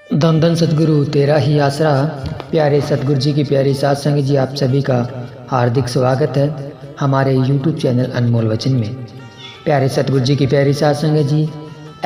धन धन सतगुरु तेरा ही आसरा। प्यारे सतगुरु जी की प्यारी साध संगत जी, आप सभी का हार्दिक स्वागत है हमारे YouTube चैनल अनमोल वचन में। प्यारे सतगुरु जी की प्यारी साध संगत जी,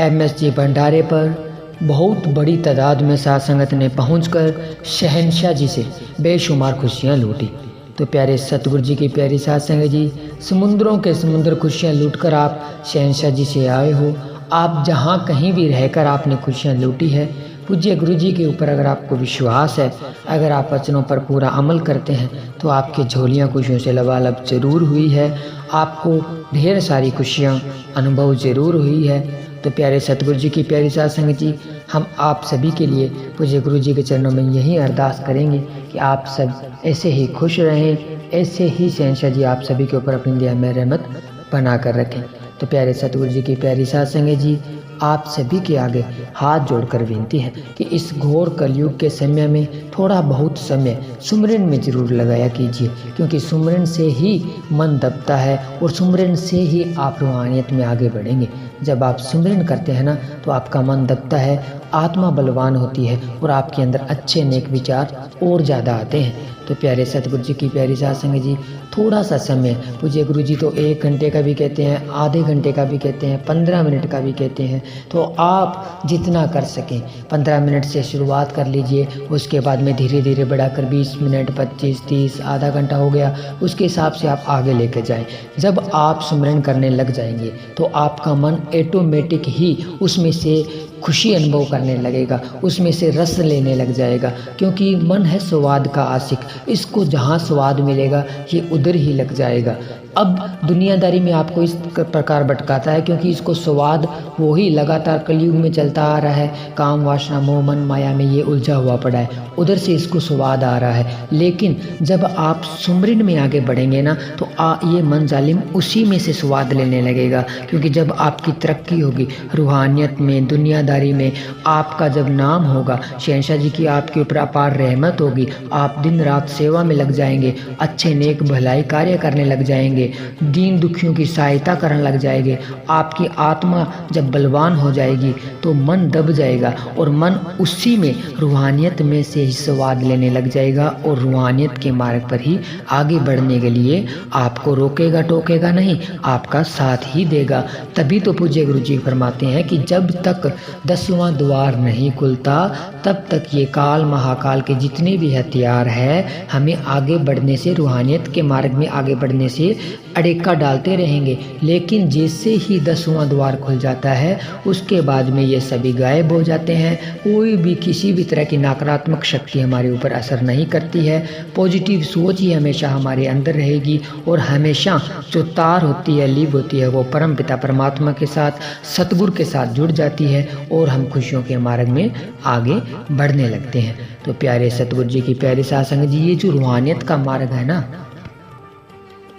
MSG भंडारे पर बहुत बड़ी तादाद में साध संगत ने पहुंचकर शहंशाह जी से बेशुमार खुशियां लूटी। तो प्यारे सतगुरु जी की प्यारी साध संगत जी, समुद्रों के समुद्र खुशियां लूटकर आप शहंशाह जी से आए हो। आप जहां कहीं भी रहकर आपने खुशियां लूटी है। पूज्य गुरु जी के ऊपर अगर आपको विश्वास है, अगर आप वचनों पर पूरा अमल करते हैं तो आपकी झोलियां खुशियों से लबालब जरूर हुई है। आपको ढेर सारी खुशियां अनुभव जरूर हुई है। तो प्यारे सतगुरु जी की प्यारी साध संगत जी, हम आप सभी के लिए पूज्य गुरु जी के चरणों में यही अरदास करेंगे कि आप सब ऐसे ही खुश रहें, ऐसे ही शहंशाह जी आप सभी के ऊपर अपनी दया में रहमत बना कर रखें। तो प्यारे सतगुरु जी की प्यारी साध संगत जी, आप सभी के आगे हाथ जोड़कर विनती है कि इस घोर कलयुग के समय में थोड़ा बहुत समय सुमरन में जरूर लगाया कीजिए, क्योंकि सुमरन से ही मन दबता है और सुमरन से ही आप रूहानियत में आगे बढ़ेंगे। जब आप सुमरन करते हैं ना तो आपका मन दबता है, आत्मा बलवान होती है और आपके अंदर अच्छे नेक विचार और ज़्यादा आते हैं। तो प्यारे सतगुरु जी की प्यारी साध संगत जी, थोड़ा सा समय, पूज्य गुरु जी तो 1 घंटे का भी कहते हैं, आधे घंटे का भी कहते हैं, 15 मिनट का भी कहते हैं। तो आप जितना कर सकें 15 मिनट से शुरुआत कर लीजिए, उसके बाद में धीरे धीरे बढ़ाकर 20 मिनट, 25, 30, आधा घंटा हो गया, उसके हिसाब से आप आगे लेकर जाएं। जब आप सुमरन करने लग जाएंगे तो आपका मन ऑटोमेटिक ही उसमें से खुशी अनुभव करने लगेगा, उसमें से रस लेने लग जाएगा, क्योंकि मन है स्वाद का आशिक। इसको जहाँ स्वाद मिलेगा ये उधर ही लग जाएगा। अब दुनियादारी में आपको इस प्रकार भटकाता है, क्योंकि इसको स्वाद वो ही लगातार कलयुग में चलता आ रहा है। काम वासना मोह मन माया में ये उलझा हुआ पड़ा है, उधर से इसको स्वाद आ रहा है। लेकिन जब आप सुमरन में आगे बढ़ेंगे ना तो ये मन जालिम उसी में से स्वाद लेने लगेगा, क्योंकि जब आपकी तरक्की होगी रूहानियत में, दुनियादारी में, आपका जब नाम होगा, शहंशाह जी की आपके ऊपर अपार रहमत होगी, आप दिन रात सेवा में लग जाएंगे, अच्छे नेक भलाई कार्य करने लग जाएंगे, दीन दुखियों की सहायता करने लग जाएंगे। आपकी आत्मा जब बलवान हो जाएगी तो मन दब जाएगा और मन उसी में रूहानियत में से ही स्वाद लेने लग जाएगा और रूहानियत के मार्ग पर ही आगे बढ़ने के लिए आपको रोकेगा टोकेगा नहीं, आपका साथ ही देगा। तभी तो पूज्य गुरु जी फरमाते हैं कि जब तक 10वां द्वार नहीं खुलता तब तक ये काल महाकाल के जितने भी हथियार है हमें आगे बढ़ने से, रूहानियत के मार्ग में आगे बढ़ने से अड़ेका डालते रहेंगे। लेकिन जैसे ही 10वां द्वार खुल जाता है उसके बाद में ये सभी गायब हो जाते हैं। कोई भी किसी भी तरह की नकारात्मक शक्ति हमारे ऊपर असर नहीं करती है। पॉजिटिव सोच ही हमेशा हमारे अंदर रहेगी और हमेशा जो तार होती है, लीब होती है, वो परम पिता परमात्मा के साथ, सतगुरु के साथ जुड़ जाती है और हम खुशियों के मार्ग में आगे बढ़ने लगते हैं। तो प्यारे सतगुरु जी की प्यारी साध संगत जी, ये जो रूहानियत का मार्ग है ना,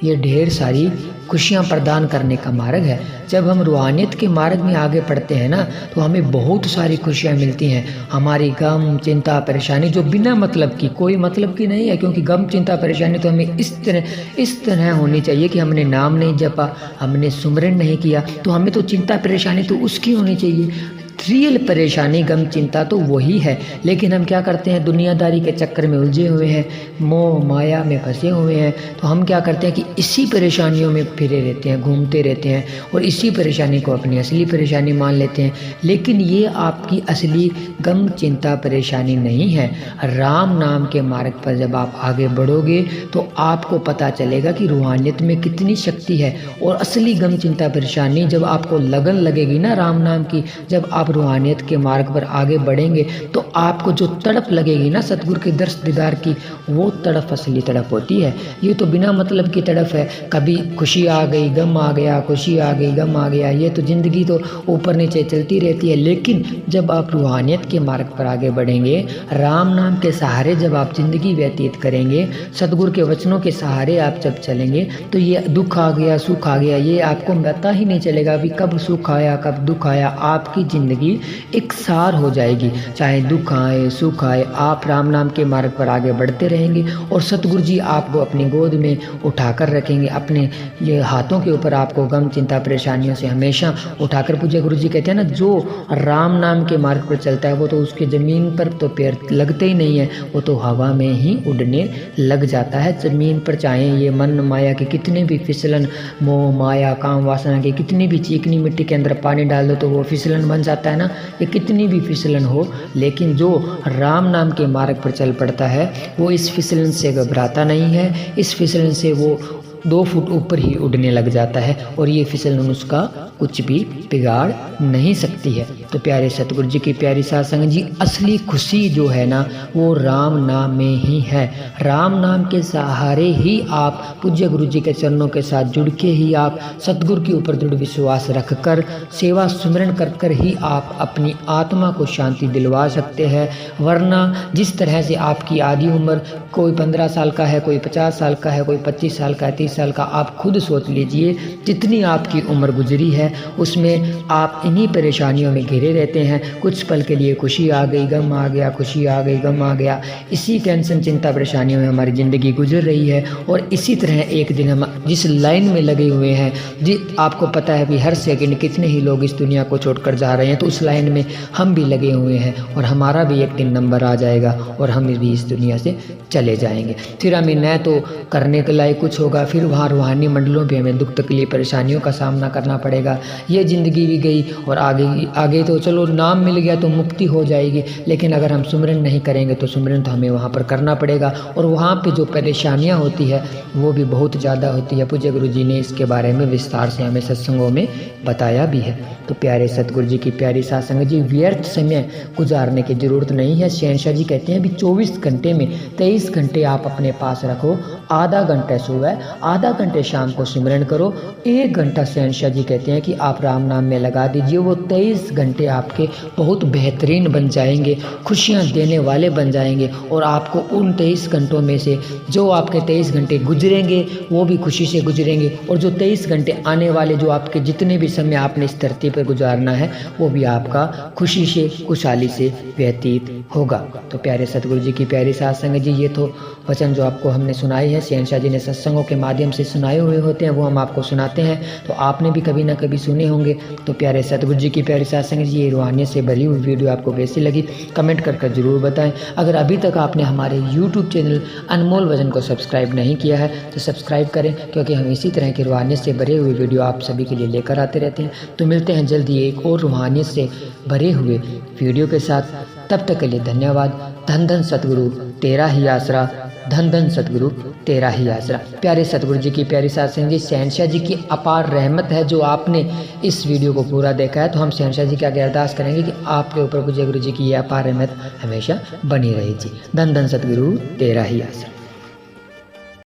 ये ढेर सारी खुशियाँ प्रदान करने का मार्ग है। जब हम रूहानियत के मार्ग में आगे बढ़ते हैं ना तो हमें बहुत सारी खुशियाँ मिलती हैं। हमारी गम चिंता परेशानी जो बिना मतलब की, कोई मतलब की नहीं है, क्योंकि गम चिंता परेशानी तो हमें इस तरह होनी चाहिए कि हमने नाम नहीं जपा, हमने सुमरन नहीं किया, तो हमें तो चिंता परेशानी तो उसकी होनी चाहिए। रियल परेशानी गम चिंता तो वही है। लेकिन हम क्या करते हैं, दुनियादारी के चक्कर में उलझे हुए हैं, मोह माया में फंसे हुए हैं, तो हम क्या करते हैं कि इसी परेशानियों में फिरे रहते हैं, घूमते रहते हैं और इसी परेशानी को अपनी असली परेशानी मान लेते हैं। लेकिन ये आपकी असली गम चिंता परेशानी नहीं है। राम नाम के मार्ग पर जब आप आगे बढ़ोगे तो आपको पता चलेगा कि रूहानियत में कितनी शक्ति है। और असली गम चिंता परेशानी जब आपको लगन लगेगी ना राम नाम की, जब आप रूहानियत के मार्ग पर आगे बढ़ेंगे तो आपको जो तड़प लगेगी ना सतगुरु के दर्श दीदार की, वो तड़प असली तड़प होती है। ये तो बिना मतलब की तड़प है, कभी खुशी आ गई गम आ गया, खुशी आ गई गम आ गया, ये तो ज़िंदगी तो ऊपर नीचे चलती रहती है। लेकिन जब आप रूहानियत के मार्ग पर आगे बढ़ेंगे, राम नाम के सहारे जब आप ज़िंदगी व्यतीत करेंगे, सतगुरु के वचनों के सहारे आप जब चलेंगे, तो ये दुख आ गया सुख आ गया ये आपको पता ही नहीं चलेगा अभी कब सुख आया कब दुख आया। आपकी ज़िंदगी ज़िंदगी एक सार हो जाएगी। चाहे दुख आए सुख आए, आप राम नाम के मार्ग पर आगे बढ़ते रहेंगे और सतगुरु जी आपको अपनी गोद में उठाकर रखेंगे, अपने ये हाथों के ऊपर आपको गम चिंता परेशानियों से हमेशा उठाकर। पूज्य गुरु जी कहते हैं ना, जो राम नाम के मार्ग पर चलता है वो तो उसके ज़मीन पर तो पैर लगते ही नहीं है, वो तो हवा में ही उड़ने लग जाता है। ज़मीन पर चाहे ये मन माया के कितने भी फिसलन, मोह माया काम वासना के कितनी भी चिकनी मिट्टी के अंदर पानी डाल दो तो वो फिसलन बन जाता है ना, ये कितनी भी फिसलन हो, लेकिन जो राम नाम के मार्ग पर चल पड़ता है वो इस फिसलन से घबराता नहीं है, इस फिसलन से वो 2 फुट ऊपर ही उड़ने लग जाता है और ये फिसलन उसका कुछ भी बिगाड़ नहीं सकती है। तो प्यारे सतगुरु जी की प्यारी साध संगत जी, असली खुशी जो है ना वो राम नाम में ही है। राम नाम के सहारे ही आप पूज्य गुरु जी के चरणों के साथ जुड़ के ही आप सतगुरु के ऊपर दृढ़ विश्वास रखकर सेवा सुमिरन कर कर ही आप अपनी आत्मा को शांति दिलवा सकते हैं। वरना जिस तरह से आपकी आधी उम्र, कोई 15 साल का है, कोई 50 साल का है, कोई 25 साल का है, 30 साल का, आप खुद सोच लीजिए जितनी आपकी उम्र गुजरी है उसमें आप इन्हीं परेशानियों में घिरे रहते हैं। कुछ पल के लिए खुशी आ गई, गम आ गया, खुशी आ गई, गम आ गया, इसी टेंशन चिंता परेशानियों में हमारी ज़िंदगी गुजर रही है। और इसी तरह एक दिन हम जिस लाइन में लगे हुए हैं, आपको पता है कि हर सेकंड कितने ही लोग इस दुनिया को छोड़कर जा रहे हैं, तो उस लाइन में हम भी लगे हुए हैं और हमारा भी एक दिन नंबर आ जाएगा और हम भी इस दुनिया से चले जाएंगे। फिर हमें न तो करने के लायक कुछ होगा, फिर वहाँ रूहानी मंडलों पे हमें दुख तकलीफ परेशानियों का सामना करना पड़ेगा। ये ज़िंदगी भी गई और आगे तो चलो नाम मिल गया तो मुक्ति हो जाएगी, लेकिन अगर हम सुमिरन नहीं करेंगे तो सुमिरन तो हमें वहाँ पर करना पड़ेगा और वहाँ पे जो परेशानियाँ होती है वो भी बहुत ज़्यादा होती है। पूज्य गुरु जी ने इसके बारे में विस्तार से हमें सत्संगों में बताया भी है। तो प्यारे सतगुरु जी की प्यारी साध संगत जी, व्यर्थ समय गुजारने की ज़रूरत नहीं है। शहनशाह जी कहते हैं भी 24 घंटे में 23 घंटे आप अपने पास रखो, आधा घंटा सुबह, आधा घंटे शाम को सिमरन करो, 1 घंटा शहनशाह जी कहते हैं कि आप राम नाम में लगा दीजिए। वो 23 घंटे आपके बहुत बेहतरीन बन जाएंगे, खुशियाँ देने वाले बन जाएंगे और आपको उन 23 घंटों में से जो आपके 23 घंटे गुजरेंगे वो भी खुशी से गुजरेंगे और जो 23 घंटे आने वाले, जो आपके जितने भी समय आपने इस धरती पर गुजारना है वो भी आपका खुशी से खुशहाली से व्यतीत होगा। तो प्यारे सतगुरु जी की प्यारी साध संगत जी, ये तो वचन जो आपको हमने सुनाए हैं, शहनशाह जी ने सत्संगों के माध्यम से सुनाए हुए होते हैं, वो हम आपको सुनाते हैं, तो आपने भी कभी ना कभी सुने होंगे। तो प्यारे सतगुरु जी की प्यारी साध संगत जी, ये रूहानियत से भरी हुई वीडियो आपको कैसी लगी कमेंट कर जरूर बताएं। अगर अभी तक आपने हमारे यूट्यूब चैनल अनमोल वचन को सब्सक्राइब नहीं किया है तो सब्सक्राइब करें, क्योंकि हम इसी तरह की रूहानियत से भरे हुए वीडियो आप सभी के लिए लेकर आते रहते हैं। तो मिलते हैं जल्दी एक और रूहानियत से भरे हुए वीडियो के साथ। तब तक के लिए धन्यवाद। धन धन सतगुरु तेरा ही आसरा, धन धन सतगुरु तेरा ही आसरा। प्यारे सतगुरु जी की प्यारी साध संगत जी, शहनशाह जी की अपार रहमत है जो आपने इस वीडियो को पूरा देखा है, तो हम शहनशाह जी के आगे अरदास करेंगे कि आपके ऊपर पूज्य गुरु जी की ये अपार रहमत हमेशा बनी रहे जी। धन धन सतगुरु तेरा ही आसरा।